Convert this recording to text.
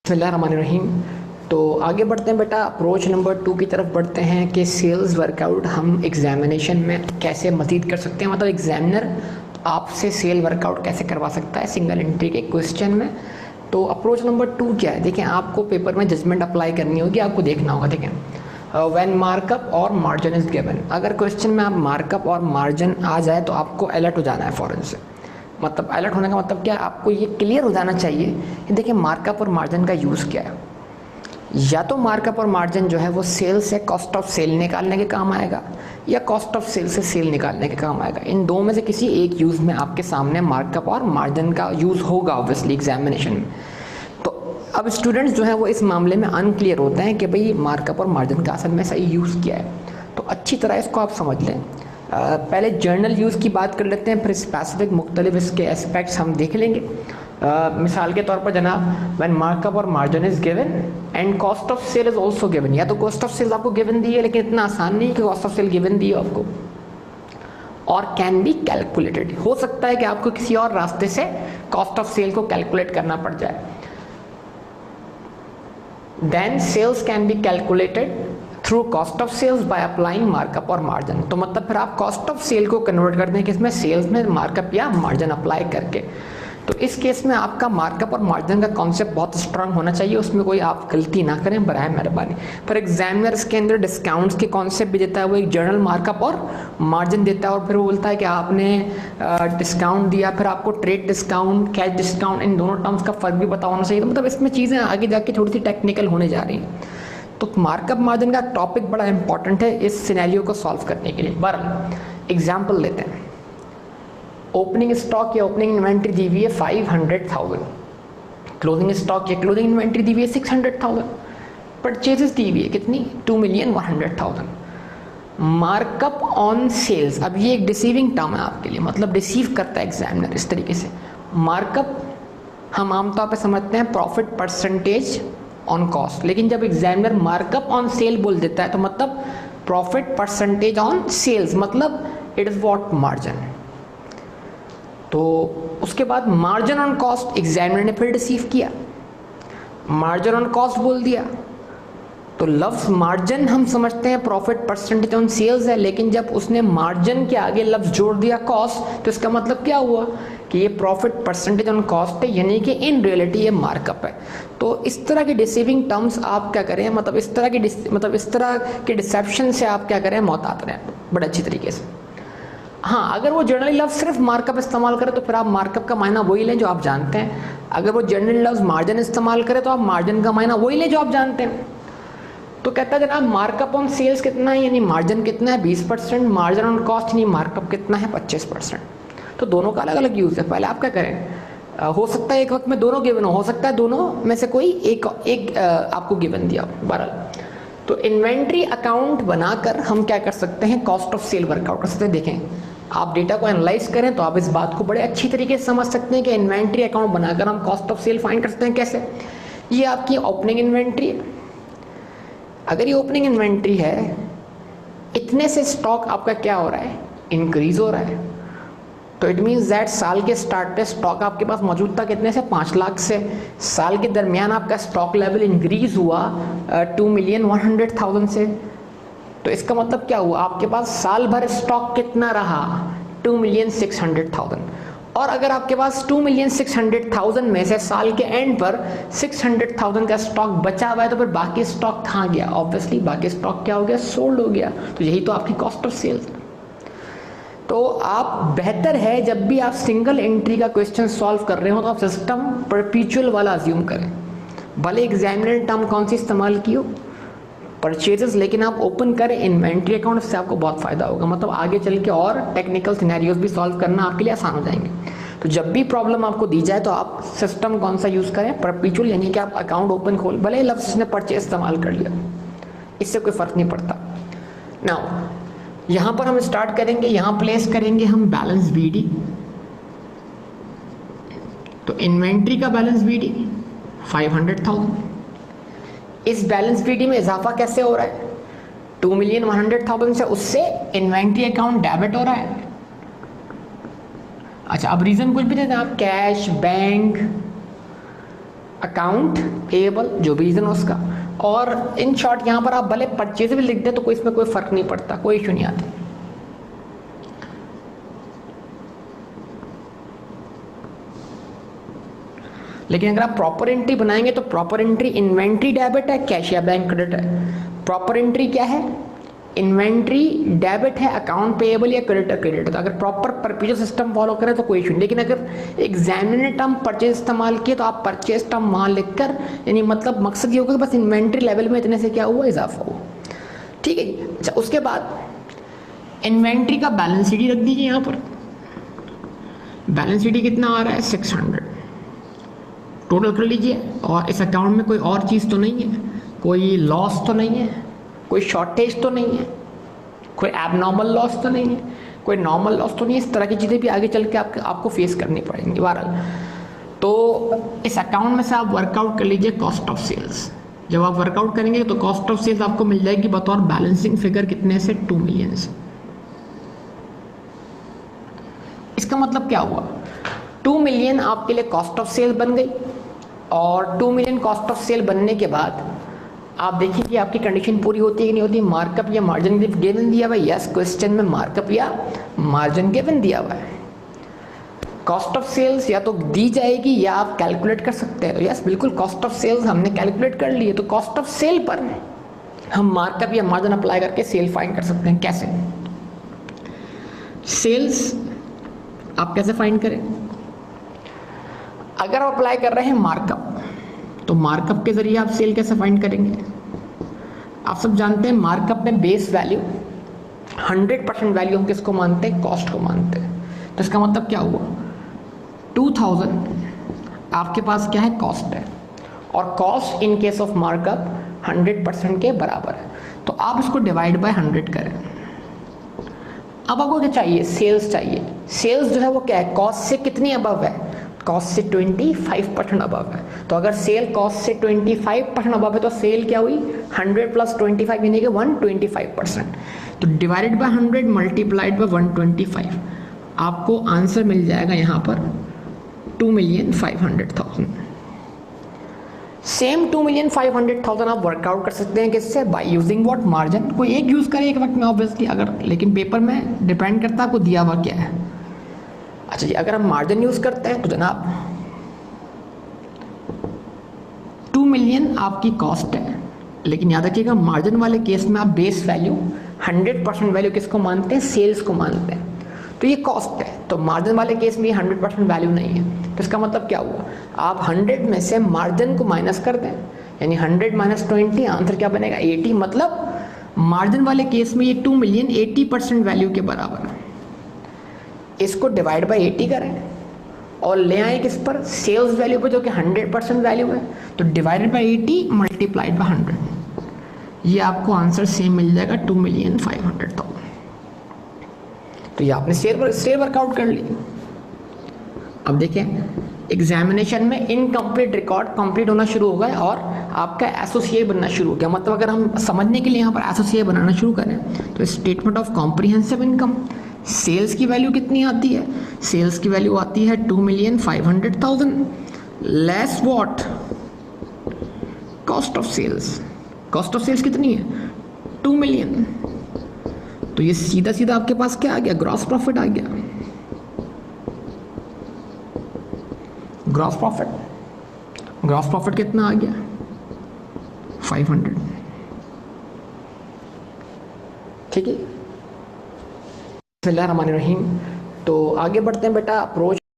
बिस्मिल्लाहिर्रहमानिर्रहीम। तो आगे बढ़ते हैं बेटा, अप्रोच नंबर 2 की तरफ बढ़ते हैं कि सेल्स वर्कआउट हम एग्जामिनेशन में कैसे मज़ीद कर सकते हैं। मतलब एग्जामिनर आपसे सेल वर्कआउट कैसे करवा सकता है सिंगल एंट्री के क्वेश्चन में। तो अप्रोच नंबर 2 क्या है, देखें आपको पेपर में जजमेंट अप्लाई करनी होगी, आपको देखना होगा। देखें, व्हेन मार्कअप और मार्जिन इज गिवन, अगर क्वेश्चन में आप मार्कअप और मार्जिन आ जाए तो आपको अलर्ट हो जाना है फ़ौरन से। मतलब अलर्ट होने का मतलब क्या है, आपको ये क्लियर हो जाना चाहिए कि देखिए मार्कअप और मार्जिन का यूज़ क्या है। या तो मार्कअप और मार्जिन जो है वो सेल से कॉस्ट ऑफ सेल निकालने के काम आएगा, या कॉस्ट ऑफ सेल से सेल निकालने के काम आएगा। इन दो में से किसी एक यूज़ में आपके सामने मार्कअप और मार्जिन का यूज़ होगा ऑब्वियसली एग्जामिनेशन में। तो अब स्टूडेंट्स जो है वो इस मामले में अनक्लियर होते हैं कि भाई मार्कअप और मार्जिन का असल में सही यूज़ क्या है। तो अच्छी तरह इसको आप समझ लें। पहले जर्नल यूज़ की बात कर लेते हैं, फिर स्पेसिफिक मुख्तलिफ इसके एस्पेक्ट्स हम देख लेंगे। मिसाल के तौर पर जनाब, व्हेन मार्कअप और margin is given and cost of sale is also given, या तो कॉस्ट ऑफ सेल आपको गिवन दी है लेकिन इतना आसान नहीं कि कॉस्ट ऑफ सेल गिवन दी है आपको, और कैन बी कैलकुलेटेड, हो सकता है कि आपको किसी और रास्ते से कॉस्ट ऑफ सेल को कैलकुलेट करना पड़ जाए। Then sales can be calculated through cost of sales by applying markup और मार्जिन। तो मतलब फिर आप कॉस्ट ऑफ सेल को कन्वर्ट कर दें किसमें, सेल्स में, मार्कअप या मार्जिन अप्लाई करके। तो इस केस में आपका मार्कअप और मार्जिन का कॉन्सेप्ट बहुत स्ट्रांग होना चाहिए, उसमें कोई आप गलती ना करें बराए मेहरबानी। पर एग्जामिनर इसके अंदर डिस्काउंट्स के कॉन्सेप्ट भी देता है, वो एक जर्नल मार्कअप और मार्जिन देता है, और फिर वो बोलता है कि आपने डिस्काउंट दिया, फिर आपको ट्रेड डिस्काउंट, कैश डिस्काउंट, इन दोनों टर्म्स का फ़र्क भी पता होना चाहिए। तो मतलब इसमें चीज़ें आगे जाके थोड़ी सी टेक्निकल होने जा रही हैं। तो मार्कअप मार्जिन का टॉपिक बड़ा इंपॉर्टेंट है इस सिनेरियो को सॉल्व करने के लिए। बहरहाल एग्जाम्पल लेते हैं, ओपनिंग स्टॉक या ओपनिंग इन्वेंट्री दी हुई है 500,000, क्लोजिंग स्टॉक या क्लोजिंग इन्वेंट्री दी हुई है 600,000, परचेजेस दी हुई है कितनी, 2,100,000। मार्कअप ऑन सेल्स, अब ये एक डिसीविंग टर्म है आपके लिए, मतलब डिसीव करता है एग्जामिनर इस तरीके से। मार्कअप हम आमतौर पे समझते हैं प्रॉफिट परसेंटेज ऑन कॉस्ट, लेकिन जब एग्जामिनर मार्कअप ऑन सेल बोल देता है तो मतलब प्रॉफिट परसेंटेज ऑन सेल्स, मतलब इट इज़ व्हाट, मार्जिन। तो उसके बाद मार्जिन ऑन कॉस्ट एग्जामिनर ने फिर रिसीव किया, मार्जिन ऑन कॉस्ट बोल दिया। तो लफ्ज़ मार्जिन हम समझते हैं प्रॉफिट परसेंटेज ऑन सेल्स है, लेकिन जब उसने मार्जिन के आगे लफ्ज़ जोड़ दिया कॉस्ट, तो इसका मतलब क्या हुआ कि ये प्रॉफिट परसेंटेज ऑन कॉस्ट है, यानी कि इन रियलिटी ये मार्कअप है। तो इस तरह के डिसीविंग टर्म्स आप क्या करें, मतलब इस तरह के डिसेप्शन से आप क्या करें, मोहतात रहें बड़े अच्छी तरीके से। हाँ, अगर वो जनरली लफ्ज़ सिर्फ मार्कअप इस्तेमाल करे तो फिर आप मार्कअप का मायना वही लें जो आप जानते हैं। अगर वो जनरली लफ्ज़ मार्जिन इस्तेमाल करे तो आप मार्जिन का मायना वही लें जो आप जानते हैं। तो कहता है जनाब मार्कअप ऑन सेल्स कितना है, यानी मार्जिन कितना है 20%, मार्जिन ऑन कॉस्ट यानी मार्कअप कितना है 25%। तो दोनों का अलग अलग यूज़ है। पहले आप क्या करें, हो सकता है एक वक्त में दोनों गिवन हो सकता है दोनों में से कोई एक आपको गिवन दिया हो। बहरहाल तो इन्वेंट्री अकाउंट बनाकर हम क्या कर सकते हैं, कॉस्ट ऑफ सेल वर्कआउट कर सकते हैं। देखें, आप डेटा को एनालाइज करें तो आप इस बात को बड़े अच्छी तरीके से समझ सकते हैं कि इन्वेंट्री अकाउंट बनाकर हम कॉस्ट ऑफ सेल फाइंड कर सकते हैं। कैसे, ये आपकी ओपनिंग इन्वेंट्री है। अगर ये ओपनिंग इन्वेंट्री है, इतने से स्टॉक आपका क्या हो रहा है, इंक्रीज हो रहा है, तो इट मीन्स दैट साल के स्टार्ट पे स्टॉक आपके पास मौजूद था कितने से, 5 लाख से। साल के दरमियान आपका स्टॉक लेवल इंक्रीज हुआ 2,100,000 से। तो इसका मतलब क्या हुआ, आपके पास साल भर स्टॉक कितना रहा, 2,600,000। और अगर आपके पास 2,600,000 में से साल के एंड पर 600,000 का स्टॉक बचा हुआ है, तो फिर बाकी स्टॉक कहाँ गया, ऑब्वियसली बाकी स्टॉक क्या हो गया, सोल्ड हो गया। तो यही तो आपकी कॉस्ट ऑफ सेल्स। तो आप बेहतर है जब भी आप सिंगल एंट्री का क्वेश्चन सॉल्व कर रहे हो तो आप सिस्टम परपेचुअल वाला अज्यूम करें। भले एग्जामिनर टर्म कौन सी इस्तेमाल की हो, परचेजेस, लेकिन आप ओपन करें इन्वेंट्री अकाउंट, से आपको बहुत फ़ायदा होगा। मतलब आगे चल के और टेक्निकल सिनेरियोज भी सॉल्व करना आपके लिए आसान हो जाएंगे। तो जब भी प्रॉब्लम आपको दी जाए तो आप सिस्टम कौन सा यूज़ करें, परपेचुअल, यानी कि आप अकाउंट ओपन खोल, भले लफ्ज़ ने परचेज इस्तेमाल कर लिया, इससे कोई फ़र्क नहीं पड़ता। नाउ यहाँ पर हम स्टार्ट करेंगे, यहाँ प्लेस करेंगे हम बैलेंस बीडी। तो इन्वेंट्री का बैलेंस बीडी 500,000। इस बैलेंस बीडी में इजाफा कैसे हो रहा है, 2,100,000 से उससे इन्वेंट्री अकाउंट डेबिट हो रहा है। अच्छा, अब रीज़न कुछ भी देते हैं आप, कैश, बैंक, अकाउंट पेएबल जो भी रीजन उसका, और इन शॉर्ट यहाँ पर आप भले परचेज भी लिख दें तो कोई इसमें कोई फर्क नहीं पड़ता, कोई इशू नहीं आता। लेकिन अगर आप प्रॉपर एंट्री बनाएंगे तो प्रॉपर एंट्री इन्वेंट्री डेबिट है, कैश या बैंक क्रेडिट है। प्रॉपर एंट्री क्या है? इन्वेंट्री डेबिट है, अकाउंट पेएबल या क्रेडिट। तो अगर प्रॉपर परचेज सिस्टम फॉलो करें तो कोई इशू नहीं। लेकिन अगर एग्जामिनर ने टर्म परचेज इस्तेमाल किए तो आप परचेज टर्म वहां लिखकर, यानी मतलब मकसद ये होगा कि बस इन्वेंट्री लेवल में इतने से क्या हुआ, इजाफा हुआ। ठीक है। अच्छा, उसके बाद इन्वेंट्री का बैलेंस शीट रख दीजिए यहाँ पर। बैलेंस शीट कितना आ रहा है? 600 टोटल कर लीजिए। और इस अकाउंट में कोई और चीज़ तो नहीं है, कोई लॉस तो नहीं है, कोई शॉर्टेज तो नहीं है, कोई एबनॉर्मल लॉस तो नहीं है, कोई नॉर्मल लॉस तो नहीं है। इस तरह की चीज़ें भी आगे चल के आपको फेस करनी पड़ेंगी बहरहाल। तो इस अकाउंट में से आप वर्कआउट कर लीजिए कॉस्ट ऑफ सेल्स। जब आप वर्कआउट करेंगे तो कॉस्ट ऑफ सेल्स आपको मिल जाएगी बतौर बैलेंसिंग फिगर कितने से? 2 मिलियन से। इसका मतलब क्या हुआ? 2 मिलियन आपके लिए कॉस्ट ऑफ सेल बन गई, और 2 मिलियन कॉस्ट ऑफ सेल बनने के बाद आप देखिए कि आपकी कंडीशन पूरी होती है कि नहीं होती। मार्कअप या मार्जिन गिवन दिया हुआ है? यस, क्वेश्चन में मार्कअप या मार्जिन गिवन दिया हुआ है। कॉस्ट ऑफ सेल्स या तो दी जाएगी या आप कैलकुलेट कर सकते हैं। यस, बिल्कुल, कॉस्ट ऑफ सेल्स हमने कैलकुलेट कर ली है, तो कॉस्ट ऑफ सेल पर हम मार्कअप या मार्जिन अप्लाई करके सेल फाइंड कर सकते हैं। कैसे? सेल्स आप कैसे फाइंड करें? अगर आप अप्लाई कर रहे हैं मार्कअप, तो मार्कअप के जरिए आप सेल कैसे फाइंड करेंगे? आप सब जानते हैं मार्कअप में बेस वैल्यू 100% वैल्यू हम किसको मानते हैं? कॉस्ट को मानते हैं। तो इसका मतलब क्या हुआ? 2000 आपके पास क्या है? कॉस्ट है, और cost in case of markup 100% के बराबर है। तो आप इसको डिवाइड बाय 100 करें। अब आपको क्या चाहिए? सेल्स चाहिए। सेल्स जो है वो क्या है? कॉस्ट से कितनी अबव है? कॉस्ट से 25% अबव है। तो अगर सेल कॉस्ट से 25% अबव है तो सेल क्या हुई? 100 + 25 यानी कि 125%। तो डिवाइडेड बाय 100 मल्टीप्लाइड बाय 125, आपको आंसर मिल जाएगा यहाँ पर 2,500,000। सेम 2,500,000 आप वर्कआउट कर सकते हैं किससे? By using what? मार्जिन। कोई एक यूज करें एक वक्त में ऑब्वियसली, अगर, लेकिन पेपर में डिपेंड करता है आपको दिया हुआ क्या है। अच्छा जी, अगर हम मार्जिन यूज करते हैं तो जनाब 2 मिलियन आपकी कॉस्ट है, लेकिन याद रखिएगा मार्जिन वाले केस में आप बेस वैल्यू 100% वैल्यू किसको मानते हैं? सेल्स को मानते हैं। तो ये कॉस्ट है, तो मार्जिन वाले केस में 100% वैल्यू नहीं है। तो इसका मतलब क्या हुआ? आप 100 में से मार्जिन को माइनस कर दें, यानी 100 - 20, आंसर क्या बनेगा? 80। मतलब मार्जिन वाले केस में ये 2 मिलियन 80% वैल्यू के बराबर है। इसको डिवाइड बाय 80 करें और ले आए किस पर? सेल्स वैल्यू पर, जो कि 100% वैल्यू है। तो डिवाइडेड बाय 80 मल्टीप्लाइड बाय 100, ये आपको आंसर सेम मिल जाएगा 2,500,000। तो ये आपने सेल वर्कआउट कर ली। अब देखें एग्जामिनेशन में इनकम्प्लीट रिकॉर्ड कंप्लीट होना शुरू होगा और आपका एसोसिएट बनना शुरू हो गया। मतलब अगर हम समझने के लिए यहाँ पर एसोसिएट बनाना शुरू करें तो statement of comprehensive income, sales की वैल्यू कितनी आती है? सेल्स की वैल्यू आती है 2,500,000 less what? Cost of sales. Cost of sales कितनी है? 2 मिलियन। तो ये सीधा सीधा आपके पास क्या आ गया? ग्रॉस प्रॉफिट आ गया। ग्रॉस प्रॉफिट कितना आ गया? 500। ठीक है, बिस्मिल्लाहिर्रहमानिर्रहीम। तो आगे बढ़ते हैं बेटा। अप्रोच